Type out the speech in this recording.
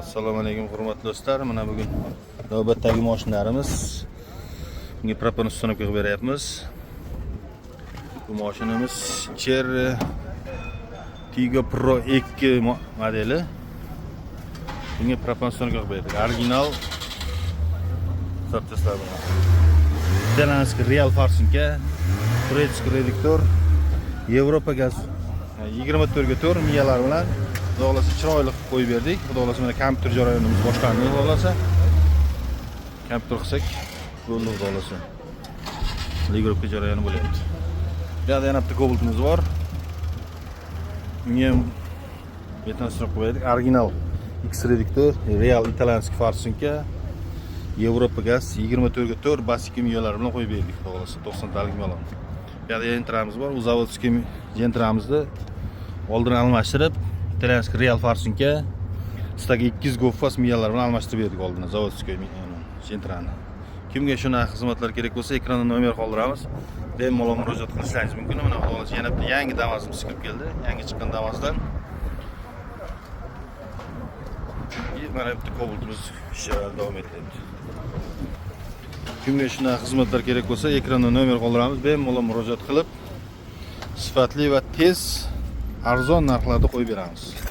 Assalomu alaykum hurmatli do'stlar. Mana bugun navbatdagi mashinlarimiz. Bunga propan ustanib qo'yib beryapmiz. Bu mashinamiz Cherry Tiggo Pro 2 modeli. Bunga propan ustanib qo'yib berdik. Original software bilan. Italanskiy real farsinka, turецкий reduktor, Yevropa gaz 24 ga 4 miyalar bilan Xudoolasa chiroyli qilib qo'yib berdik. Xudoolasa mana kompyuter jarayonimiz boshlandi. Xudoolasa kompyuter qilsak bo'ldi. Xudoolasa ligirovka jarayoni bo'lyapti. Bu yerda yana bitta kobaltimiz bor. Bunga ham betonstrop qo'ydik. Original X reduktor, real italanskiy farsinka, Yevropa gaz 24 ga 4 basik miyalar bilan qo'yib berdik. Xudoolasa 90 talik malon. Bu yerda jentramiz bor. U zavodskiy jentramizni oldin almashtirib italanskiy real farsinka ustaga 200 gofas miyalar bilan almashtirib berdik oldin zavodskiy jentrani. Kimga shunaqa xizmatlar kerak bo'lsa, ekranda nomer qoldiramiz. Bemalol murojaat qilishingiz mumkin. Mana hozir yana bitta yangi Damas'imiz chiqib keldi. Yangi chiqqan Damas'dan mana bitta kobaltimiz ishlar davom etyapti. Kimga shunaqa xizmatlar kerak bo'lsa, ekranda nomer qoldiramiz. Bemalol murojaat qilib, sifatli va tez arzon narxlarda qo'yib beramiz.